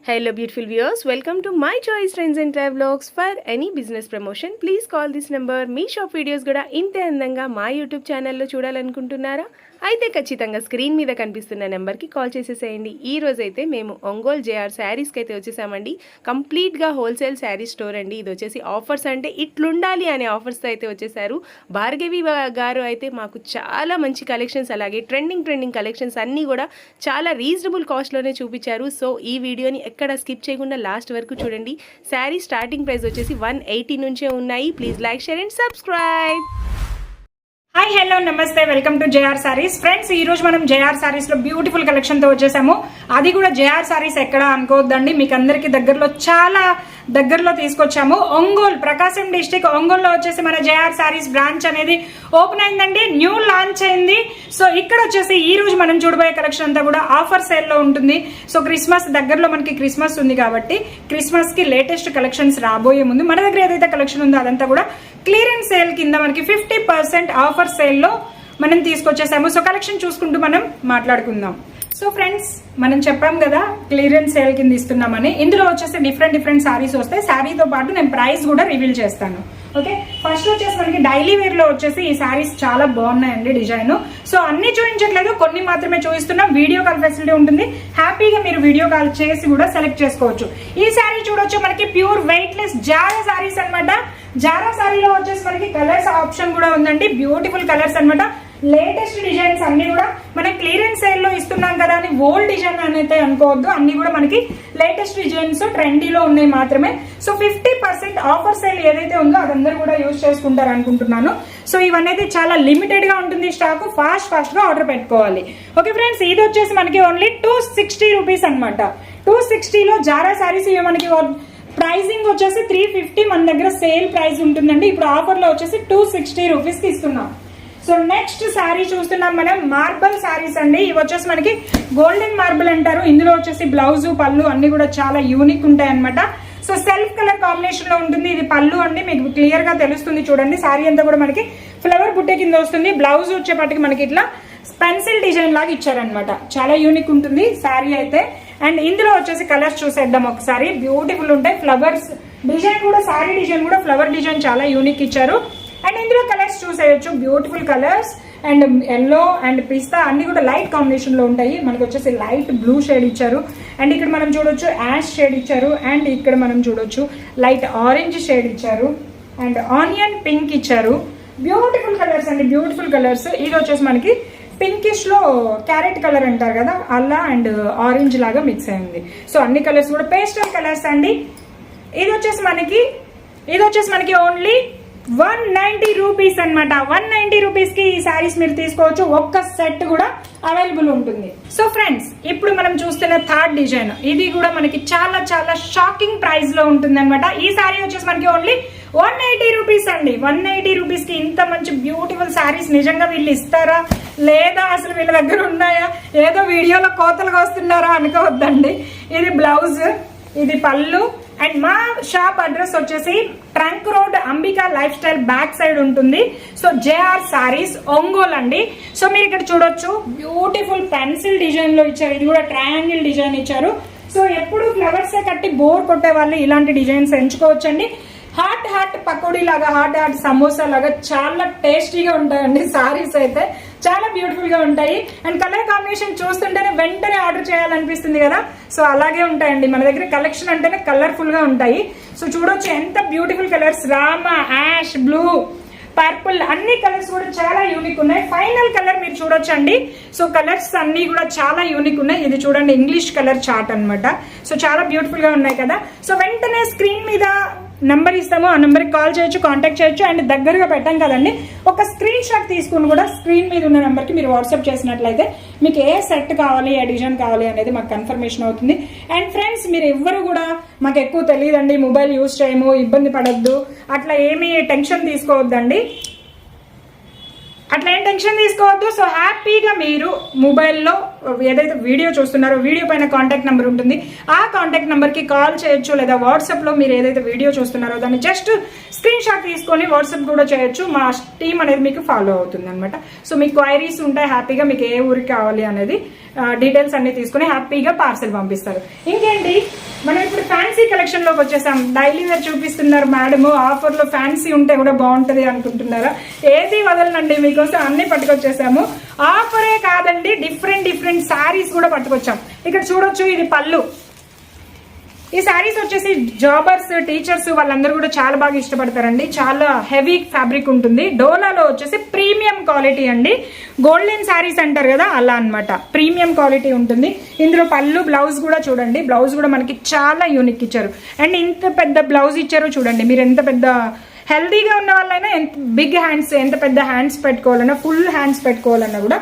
Hello beautiful viewers, welcome to my choice trends and travelogs. For any business promotion please call this number. Me shop videos కూడా ఇంతే అందంగా మా YouTube ఛానల్లో చూడాలనుకుంటున్నారా? అయితే ఖచ్చితంగా screen మీద కనిపిస్తున్న నెంబర్కి కాల్ చేసేసేయండి. ఈ రోజైతే మేము ఒంగోల్ జేఆర్ శారీస్కి అయితే వచ్చేసామండి. కంప్లీట్గా హోల్సేల్ శారీ స్టోర్ అండి. ఇది వచ్చేసి ఆఫర్స్ అంటే ఇట్లుండాలి అనే ఆఫర్స్తో అయితే వచ్చేసారు. భార్గవి గారు అయితే మాకు చాలా మంచి కలెక్షన్స్ అలాగే ట్రెండింగ్ కలెక్షన్స్ అన్నీ కూడా చాలా రీజనబుల్ కాస్ట్లోనే చూపించారు. సో ఈ వీడియోని ఎక్కడ స్కిప్ చేయకుండా లాస్ట్ వరకు చూడండి. శారీ స్టార్టింగ్ ప్రైస్ వచ్చేసి 180 నుంచే ఉన్నాయి. Please like, share and subscribe. Hi hello నమస్తే, welcome to JR Sarees. Friends, ఈ రోజు మనం జేఆర్ సారీస్ లో బ్యూటిఫుల్ కలెక్షన్ తో వచ్చేసాము. అది కూడా జేఆర్ సారీస్ ఎక్కడ అనుకోవద్దండి, మీకు అందరికి దగ్గరలో, చాలా దగ్గరలో తీసుకొచ్చాము. ఒంగోల్, ప్రకాశం డిస్టిక్ ఒంగోల్లో వచ్చేసి మన జేఆర్ సారీస్ బ్రాంచ్ అనేది ఓపెన్ అయిందండి, న్యూ లాంచ్ అయింది. సో ఇక్కడ వచ్చేసి ఈ రోజు మనం చూడబోయే కలెక్షన్ అంతా కూడా ఆఫర్ సేల్ లో ఉంటుంది. సో క్రిస్మస్ దగ్గరలో మనకి క్రిస్మస్ ఉంది కాబట్టి క్రిస్మస్ కి లేటెస్ట్ కలెక్షన్స్ రాబోయే ముందు మన దగ్గర ఏదైతే కలెక్షన్ ఉందో అదంతా కూడా క్లియరెన్స్ సేల్ కింద మనకి 50% ఆఫర్ సేల్ లో మనం తీసుకొచ్చేసాము. సో కలెక్షన్ చూసుకుంటూ మనం మాట్లాడుకుందాం. సో ఫ్రెండ్స్, మనం చెప్పాం కదా క్లియరెన్స్ సేల్ కింద ఇస్తున్నామని. ఇందులో వచ్చేసి డిఫరెంట్ సారీస్ వస్తాయి. శారీతో పాటు నేను ప్రైస్ కూడా రివీల్ చేస్తాను. ఓకే, ఫస్ట్ వచ్చేసి మనకి డైలీ వేర్ లో వచ్చేసి ఈ శారీస్ చాలా బాగున్నాయండి డిజైన్. సో అన్ని చూపించట్లేదు, కొన్ని మాత్రమే చూపిస్తున్నాం. వీడియో కాల్ ఫెసిలిటీ ఉంటుంది, హ్యాపీగా మీరు వీడియో కాల్ చేసి కూడా సెలెక్ట్ చేసుకోవచ్చు. ఈ శారీ చూడొచ్చు, మనకి pure weight less Zara saris అనమాట. జారా శారీలో వచ్చేసి మనకి కలర్స్ ఆప్షన్ కూడా ఉందండి, బ్యూటిఫుల్ కలర్స్ అనమాట. లేటెస్ట్ డిజైన్స్ అన్ని కూడా మనం క్లియరెన్స్ సేల్ లో ఇస్తున్నాం కదా అని ఓల్డ్ డిజైన్ అనేది అనుకోవద్దు, అన్ని కూడా మనకి లేటెస్ట్ డిజైన్స్ ట్రెండీలో ఉన్నాయి మాత్రమే. సో 50% ఆఫర్ సేల్ ఏదైతే ఉందో అదందరూ కూడా యూజ్ చేసుకుంటారు అనుకుంటున్నాను. సో ఇవన్నీ చాలా లిమిటెడ్ గా ఉంటుంది స్టాక్, ఫాస్ట్ గా ఆర్డర్ పెట్టుకోవాలి. ఓకే ఫ్రెండ్స్, ఇది వచ్చేసి మనకి ఓన్లీ 260 రూపీస్ అనమాట. 260 లో జారా శారీస్ ఇవి మనకి ప్రైసింగ్ వచ్చేసి 350 మన దగ్గర సేల్ ప్రైస్ ఉంటుందండి. ఇప్పుడు ఆఫర్ లో వచ్చేసి 260 రూపీస్ కి ఇస్తున్నాం. సో నెక్స్ట్ శారీ చూస్తున్నాం మనం, మార్బల్ శారీస్ అండి. ఇవి వచ్చేసి మనకి గోల్డెన్ మార్బల్ అంటారు. ఇందులో వచ్చేసి బ్లౌజ్, పళ్ళు అన్ని కూడా చాలా యూనిక్ ఉంటాయి అనమాట. సో సెల్ఫ్ కలర్ కాంబినేషన్ లో ఉంటుంది. ఇది పళ్ళు అండి, మీకు క్లియర్ గా తెలుస్తుంది చూడండి. శారీ అంతా కూడా మనకి ఫ్లవర్ బుట్టే కింద వస్తుంది. బ్లౌజ్ వచ్చేపటికి మనకి ఇట్లా పెన్సిల్ డిజైన్ లాగా ఇచ్చారనమాట. చాలా యూనిక్ ఉంటుంది శారీ అయితే. అండ్ ఇందులో వచ్చేసి కలర్స్ చూసేద్దాం ఒకసారి. బ్యూటిఫుల్ ఉంటాయి. ఫ్లవర్స్ డిజైన్ కూడా, శారీ డిజైన్ కూడా ఫ్లవర్ డిజైన్ చాలా యూనిక్ ఇచ్చారు. అండ్ ఇందులో కలర్స్ చూసేయచ్చు, beautiful colours. And yellow and పిస్తా అన్ని కూడా లైట్ కాంబినేషన్ లో ఉంటాయి. మనకు వచ్చేసి లైట్ బ్లూ షేడ్ ఇచ్చారు. అండ్ ఇక్కడ మనం చూడొచ్చు యాష్ షేడ్ ఇచ్చారు. అండ్ ఇక్కడ మనం చూడొచ్చు లైట్ ఆరెంజ్ షేడ్ ఇచ్చారు. అండ్ ఆనియన్ పింక్ ఇచ్చారు. బ్యూటిఫుల్ కలర్స్ అండి, బ్యూటిఫుల్ కలర్స్. ఇది వచ్చేసి మనకి పింకిష్ లో క్యారెట్ కలర్ అంటారు కదా అలా, అండ్ ఆరెంజ్ లాగా మిక్స్ అయింది. సో అన్ని కలర్స్ కూడా పేస్టల్ కలర్స్ అండి. ఇది వచ్చేసి మనకి ఓన్లీ 190 రూపీస్ అనమాట. 190 రూపీస్ కి ఈ శారీస్ మీరు తీసుకోవచ్చు. ఒక్క సెట్ కూడా అవైలబుల్ ఉంటుంది. సో ఫ్రెండ్స్, ఇప్పుడు మనం చూస్తున్న థర్డ్ డిజైన్, ఇది కూడా మనకి చాలా షాకింగ్ ప్రైస్ లో ఉంటుంది అనమాట. ఈ శారీ వచ్చేసి మనకి ఓన్లీ 180 రూపీస్ అండి. 180 రూపీస్ కి ఇంత మంచి బ్యూటిఫుల్ శారీస్ నిజంగా వీళ్ళు ఇస్తారా లేదా, అసలు వీళ్ళ దగ్గర ఉన్నాయా, ఏదో వీడియోలో కోతలుగా వస్తున్నారా అనుకోవద్దండి. ఇది బ్లౌజ్, ఇది పళ్ళు. అండ్ మా షాప్ అడ్రస్ వచ్చేసి trunk road, Ambika life style back side ఉంటుంది. సో జేఆర్ సారీస్ ఒంగోల్ అండి. సో మీరు ఇక్కడ చూడొచ్చు, బ్యూటిఫుల్ పెన్సిల్ డిజైన్ లో ఇచ్చారు. ఇది కూడా ట్రయాంగిల్ డిజైన్ ఇచ్చారు. సో ఎప్పుడు ఫ్లవర్స్ కట్టి బోర్ కొట్టే వాళ్ళు ఇలాంటి డిజైన్స్ ఎంచుకోవచ్చండి. హాట్ పకోడీ లాగా, హాట్ సమోసా లాగా చాలా టేస్టీగా ఉంటాయండి సారీస్ అయితే. చాలా బ్యూటిఫుల్ గా ఉంటాయి. అండ్ కలర్ కాంబినేషన్ చూస్తుంటేనే వెంటనే ఆర్డర్ చేయాలనిపిస్తుంది కదా. సో అలాగే ఉంటాయండి మన దగ్గర. కలెక్షన్ అంటేనే కలర్ఫుల్ గా ఉంటాయి. సో చూడొచ్చు ఎంత బ్యూటిఫుల్ కలర్స్, రామ, యాష్, బ్లూ, పర్పుల్, అన్ని కలర్స్ కూడా చాలా యూనిక్ ఉన్నాయి. ఫైనల్ కలర్ మీరు చూడొచ్చు అండి. సో కలర్స్ అన్ని కూడా చాలా యూనిక్ ఉన్నాయి. ఇది చూడండి, ఇంగ్లీష్ కలర్ చార్ట్ అనమాట. సో చాలా బ్యూటిఫుల్ గా ఉన్నాయి కదా. సో వెంటనే స్క్రీన్ మీద నంబర్ ఇస్తాము, ఆ నెంబర్కి కాల్ చేయొచ్చు, కాంటాక్ట్ చేయొచ్చు. అండ్ దగ్గరగా పెట్టాం కదండి, ఒక స్క్రీన్ షాట్ తీసుకుని కూడా స్క్రీన్ మీద ఉన్న నెంబర్కి మీరు వాట్సాప్ చేసినట్లయితే మీకు ఏ సెట్ కావాలి, ఏ డిజైన్ కావాలి అనేది మాకు కన్ఫర్మేషన్ అవుతుంది. అండ్ ఫ్రెండ్స్, మీరు ఎవ్వరు కూడా మాకు ఎక్కువ తెలియదండి, మొబైల్ యూజ్ చేయము, ఇబ్బంది పడద్దు, అట్లా ఏమీ టెన్షన్ తీసుకోవద్దండి. అట్లా ఏం టెన్షన్ తీసుకోవద్దు. సో హ్యాపీగా మీరు మొబైల్లో ఏదైతే వీడియో చూస్తున్నారో వీడియో పైన కాంటాక్ట్ నెంబర్ ఉంటుంది, ఆ కాంటాక్ట్ నెంబర్కి కాల్ చేయొచ్చు, లేదా వాట్సాప్లో మీరు ఏదైతే వీడియో చూస్తున్నారో దాన్ని జస్ట్ స్క్రీన్ షాట్ తీసుకొని వాట్సాప్ కూడా చేయొచ్చు. మా టీం అనేది మీకు ఫాలో అవుతుంది అనమాట. సో మీకు క్వైరీస్ ఉంటాయి, హ్యాపీగా మీకు ఏ ఊరికి కావాలి అనేది డీటెయిల్స్ అన్ని తీసుకుని హ్యాపీగా పార్సల్ పంపిస్తారు. ఇంకేంటి, మనం ఇప్పుడు ఫ్యాన్సీ కలెక్షన్ లోకి వచ్చేసాం. డైలీ వేర్ చూపిస్తున్నారు మేడము, ఆఫర్ లో ఫ్యాన్సీ ఉంటే కూడా బాగుంటది అనుకుంటున్నారా? ఏది వదలనండి, మీకోసం అన్ని పట్టుకొచ్చేసాము. ఆఫరే కాదండి, డిఫరెంట్ శారీస్ కూడా పట్టుకొచ్చాం. ఇక్కడ చూడొచ్చు, ఇది పళ్ళు. ఈ శారీస్ వచ్చేసి జాబర్స్, టీచర్స్ వాళ్ళందరూ కూడా చాలా బాగా ఇష్టపడతారండి. చాలా హెవీ ఫ్యాబ్రిక్ ఉంటుంది. డోలాలో వచ్చేసి ప్రీమియం క్వాలిటీ అండి. గోల్డెన్ శారీస్ అంటారు కదా, అలా అన్నమాట. ప్రీమియం క్వాలిటీ ఉంటుంది. ఇందులో పళ్ళు, బ్లౌజ్ కూడా చూడండి. బ్లౌజ్ కూడా మనకి చాలా యూనిక్ ఇచ్చారు. అండ్ ఇంత పెద్ద బ్లౌజ్ ఇచ్చారు చూడండి. మీరు ఎంత పెద్ద హెల్దీగా ఉన్న వాళ్ళైనా, ఎంత బిగ్ హ్యాండ్స్, ఎంత పెద్ద హ్యాండ్స్ పెట్టుకోవాలన్నా, ఫుల్ హ్యాండ్స్ పెట్టుకోవాలన్నా కూడా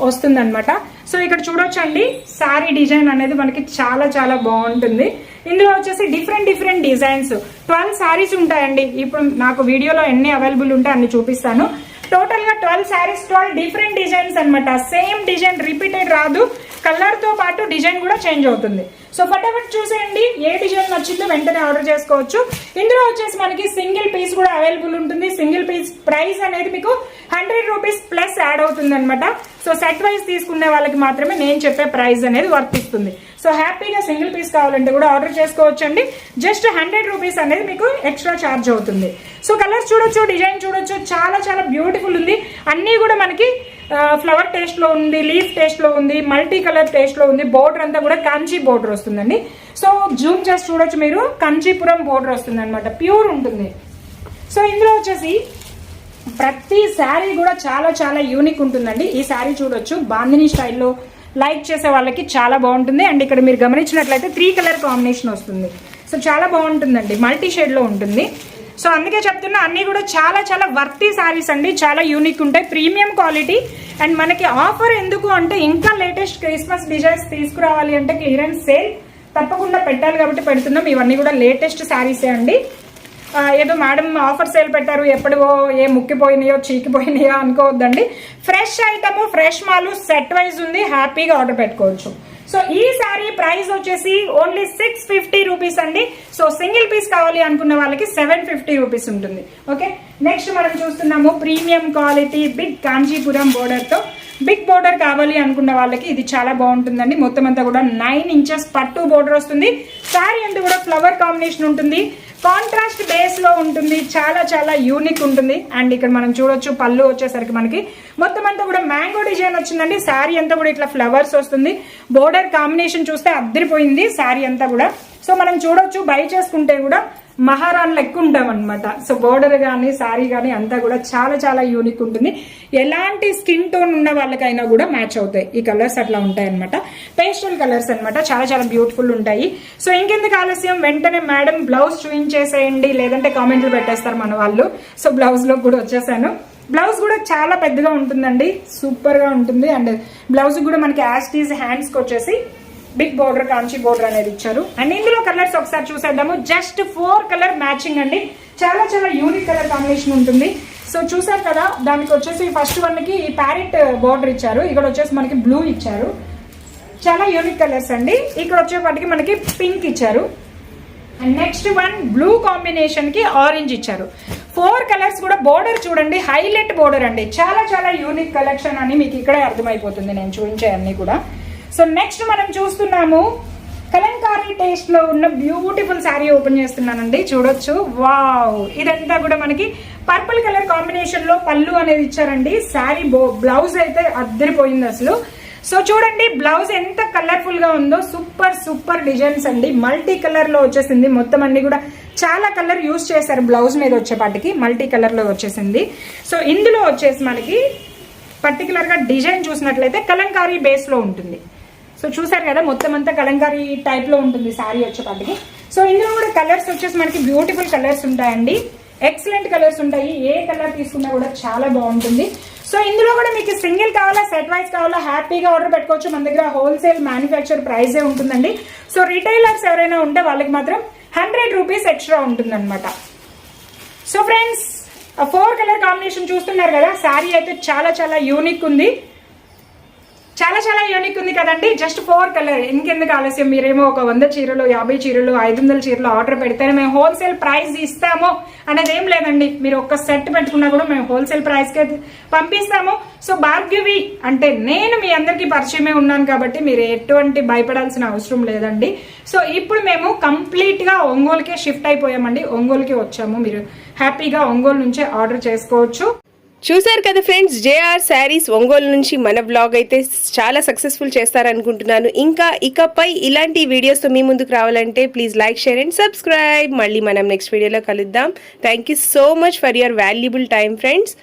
వస్తుంది అనమాట. సో ఇక్కడ చూడొచ్చండి, శారీ డిజైన్ అనేది మనకి చాలా చాలా బాగుంటుంది. ఇందులో వచ్చేసి డిఫరెంట్ డిజైన్స్ 12 శారీస్ ఉంటాయండి. ఇప్పుడు నాకు వీడియోలో ఎన్ని అవైలబుల్ ఉంటాయి అన్ని చూపిస్తాను. టోటల్ గా 12 శారీస్, 12 డిఫరెంట్ డిజైన్స్ అనమాట. సేమ్ డిజైన్ రిపీటెడ్ రాదు, కలర్ తో పాటు డిజైన్ కూడా చేంజ్ అవుతుంది. సో ఫటాఫట్ చూసేయండి, ఏ డిజైన్ నచ్చిందో వెంటనే ఆర్డర్ చేసుకోవచ్చు. ఇందులో వచ్చేసి మనకి సింగిల్ పీస్ కూడా అవైలబుల్ ఉంటుంది. సింగిల్ పీస్ ప్రైస్ అనేది మీకు 100 రూపీస్ ప్లస్ యాడ్ అవుతుంది అనమాట. సో సెట్ వైజ్ తీసుకునే వాళ్ళకి మాత్రమే నేను చెప్పే ప్రైస్ అనేది వర్తిస్తుంది. సో హ్యాపీగా సింగిల్ పీస్ కావాలంటే కూడా ఆర్డర్ చేసుకోవచ్చండి. జస్ట్ 100 రూపీస్ అనేది మీకు ఎక్స్ట్రా ఛార్జ్ అవుతుంది. సో కలర్స్ చూడొచ్చు, డిజైన్ చూడొచ్చు, చాలా చాలా బ్యూటిఫుల్ ఉంది. అన్నీ కూడా మనకి ఫ్లవర్ టేస్ట్ లో ఉంది, లీఫ్ టేస్ట్ లో ఉంది, మల్టీ కలర్ టేస్ట్ లో ఉంది. బోర్డర్ అంతా కూడా కంచి బోర్డర్ వస్తుందండి. సో జూమ్ చేసి చూడొచ్చు మీరు, కంచీపురం బోర్డర్ వస్తుంది అనమాట, ప్యూర్ ఉంటుంది. సో ఇందులో వచ్చేసి ప్రతి శారీ కూడా చాలా చాలా యూనిక్ ఉంటుందండి. ఈ శారీ చూడొచ్చు, బాందిని స్టైల్లో లైక్ చేసే వాళ్ళకి చాలా బాగుంటుంది. అండ్ ఇక్కడ మీరు గమనించినట్లయితే 3 కలర్ కాంబినేషన్ వస్తుంది. సో చాలా బాగుంటుందండి, మల్టీ షేడ్ లో ఉంటుంది. సో అందుకే చెప్తున్నా, అన్ని కూడా చాలా చాలా వర్తీ శారీస్ అండి, చాలా యూనిక్ ఉంటాయి, ప్రీమియం క్వాలిటీ. అండ్ మనకి ఆఫర్ ఎందుకు అంటే, ఇంకా లేటెస్ట్ క్రిస్మస్ డిజైన్స్ తీసుకురావాలి అంటే క్లియరెన్స్ సేల్ తప్పకుండా పెట్టాలి కాబట్టి పెడుతున్నాం. ఇవన్నీ కూడా లేటెస్ట్ శారీసే అండి. ఏదో మేడం ఆఫర్ సేల్ పెట్టారు, ఎప్పుడో ఏ ముక్కిపోయినాయో చీకిపోయినాయో అనుకోవద్దండి. ఫ్రెష్ ఐటమ్, ఫ్రెష్ మాలు సెట్ వైజ్ ఉంది, హ్యాపీగా ఆర్డర్ పెట్టుకోవచ్చు. సో ఈ శారీ ప్రైస్ వచ్చేసి ఓన్లీ 650 రూపీస్ అండి. సో సింగిల్ పీస్ కావాలి అనుకున్న వాళ్ళకి 750 రూపీస్ ఉంటుంది. ఓకే, నెక్స్ట్ మనం చూస్తున్నాము premium quality big Kanchipuram border తో. బిగ్ బోర్డర్ కావాలి అనుకున్న వాళ్ళకి ఇది చాలా బాగుంటుందండి. మొత్తం అంతా కూడా 9 ఇంచెస్ పట్టు బోర్డర్ వస్తుంది. శారీ అంతా కూడా ఫ్లవర్ కాంబినేషన్ ఉంటుంది, కాంట్రాస్ట్ బేస్ లో ఉంటుంది, చాలా చాలా యూనిక్ ఉంటుంది. అండ్ ఇక్కడ మనం చూడొచ్చు, పళ్ళు వచ్చేసరికి మనకి మొత్తం అంతా కూడా మ్యాంగో డిజైన్ వచ్చిందండి. శారీ అంతా కూడా ఇట్లా ఫ్లవర్స్ వస్తుంది. బోర్డర్ కాంబినేషన్ చూస్తే అద్దరిపోయింది శారీ అంతా కూడా. సో మనం చూడొచ్చు, బై చేసుకుంటే కూడా మహారాణులు ఎక్కువ ఉంటాం అనమాట. సో బోర్డర్ కానీ శారీ కానీ అంతా కూడా చాలా చాలా యూనిక్ ఉంటుంది. ఎలాంటి స్కిన్ టోన్ ఉన్న వాళ్ళకైనా కూడా మ్యాచ్ అవుతాయి. ఈ కలర్స్ అట్లా ఉంటాయి అనమాట, పేస్టల్ కలర్స్ అనమాట, చాలా చాలా బ్యూటిఫుల్ ఉంటాయి. సో ఇంకెందుకు ఆలస్యం, వెంటనే మేడం బ్లౌజ్ చూపించేసేయండి, లేదంటే కామెంట్లు పెట్టేస్తారు మన వాళ్ళు. సో బ్లౌజ్ లో కూడా వచ్చేసాను. బ్లౌజ్ కూడా చాలా పెద్దగా ఉంటుందండి, సూపర్ గా ఉంటుంది. అండ్ బ్లౌజ్ కూడా మనకి యాస్టీజ్ హ్యాండ్స్ కి వచ్చేసి బిగ్ బోర్డర్, కాంచి బోర్డర్ అనేది ఇచ్చారు. అండ్ ఇందులో కలర్స్ ఒకసారి చూసేద్దాము. జస్ట్ 4 కలర్ మ్యాచింగ్ అండి, చాలా చాలా యూనిక్ కలర్ కాంబినేషన్ ఉంటుంది. సో చూసారు కదా, దానికి వచ్చేసి ఫస్ట్ వన్ కి ప్యారెట్ బోర్డర్ ఇచ్చారు, ఇక్కడ వచ్చేసి మనకి బ్లూ ఇచ్చారు, చాలా యూనిక్ కలర్స్ అండి. ఇక్కడ వచ్చేపటికి మనకి పింక్ ఇచ్చారు. And next one blue combination కి ఆరెంజ్ ఇచ్చారు. 4 కలర్స్ కూడా. బోర్డర్ చూడండి, హైలైట్ బోర్డర్ అండి, చాలా చాలా యూనిక్ కలెక్షన్ అని మీకు ఇక్కడే అర్థమైపోతుంది నేను చూపించే అన్ని కూడా. సో నెక్స్ట్ మనం చూస్తున్నాము కలంకారీ టేస్ట్ లో ఉన్న బ్యూటిఫుల్ శారీ ఓపెన్ చేస్తున్నానండి. చూడొచ్చు, వావ్, ఇదంతా కూడా మనకి పర్పుల్ కలర్ కాంబినేషన్ లో పళ్ళు అనేది ఇచ్చారండి. శారీ బ్లౌజ్ అయితే అద్దరిపోయింది అసలు. సో చూడండి బ్లౌజ్ ఎంత కలర్ఫుల్ గా ఉందో, సూపర్ సూపర్ డిజైన్స్ అండి. మల్టీ కలర్ లో వచ్చేసింది, మొత్తం అన్ని కూడా చాలా కలర్ యూజ్ చేశారు బ్లౌజ్ మీద వచ్చేపాటికి, మల్టీ కలర్ లో వచ్చేసింది. సో ఇందులో వచ్చేసి మనకి పర్టికులర్ గా డిజైన్ చూసినట్లయితే కలంకారీ బేస్ లో ఉంటుంది. సో చూసారు కదా, మొత్తం అంతా కలంకారీ టైప్ లో ఉంటుంది శారీ వచ్చేపాటికి. సో ఇందులో కూడా కలర్స్ వచ్చేసి మనకి బ్యూటిఫుల్ కలర్స్ ఉంటాయండి, ఎక్సలెంట్ కలర్స్ ఉంటాయి. ఏ కలర్ తీసుకున్నా కూడా చాలా బాగుంటుంది. సో ఇందులో కూడా మీకు సింగిల్ కావాలా, సెట్ వైజ్ కావాలా, హ్యాపీగా ఆర్డర్ పెట్టుకోవచ్చు. మన దగ్గర హోల్సేల్ మ్యానుఫ్యాక్చర్ ప్రైజే ఉంటుందండి. సో రిటైలర్స్ ఎవరైనా ఉంటే వాళ్ళకి మాత్రం 100 రూపీస్ ఎక్స్ట్రా ఉంటుంది అనమాట. సో ఫ్రెండ్స్, 4 కలర్ కాంబినేషన్ చూస్తున్నారు కదా. శారీ అయితే చాలా చాలా యూనిక్ ఉంది, చాలా చాలా యూనిక్ ఉంది కదండి. Just 4 colour. ఇంకెందుకు ఆలస్యం, మీరేమో ఒక 100 చీరలు 50 చీరలు 500 చీరలు ఆర్డర్ పెడితేనే మేము హోల్సేల్ ప్రైస్ ఇస్తాము అనేది ఏం లేదండి. మీరు ఒక్క సెట్ పెట్టుకున్నా కూడా మేము హోల్సేల్ ప్రైస్కే పంపిస్తాము. సో భార్గవి అంటే నేను మీ అందరికీ పరిచయమే ఉన్నాను కాబట్టి మీరు ఎటువంటి భయపడాల్సిన అవసరం లేదండి. సో ఇప్పుడు మేము కంప్లీట్గా ఒంగోలుకే షిఫ్ట్ అయిపోయామండి, ఒంగోలుకి వచ్చాము. మీరు హ్యాపీగా ఒంగోలు నుంచే ఆర్డర్ చేసుకోవచ్చు. చూశారు కదా ఫ్రెండ్స్, జేఆర్ శారీస్ ఒంగోలు నుంచి మన బ్లాగ్ అయితే చాలా సక్సెస్ఫుల్ చేస్తారనుకుంటున్నాను. ఇంకా ఇకపై ఇలాంటి వీడియోస్తో మీ ముందుకు రావాలంటే please like, share and subscribe. మళ్ళీ మనం నెక్స్ట్ వీడియోలో కలుద్దాం. Thank you so much for your valuable time friends.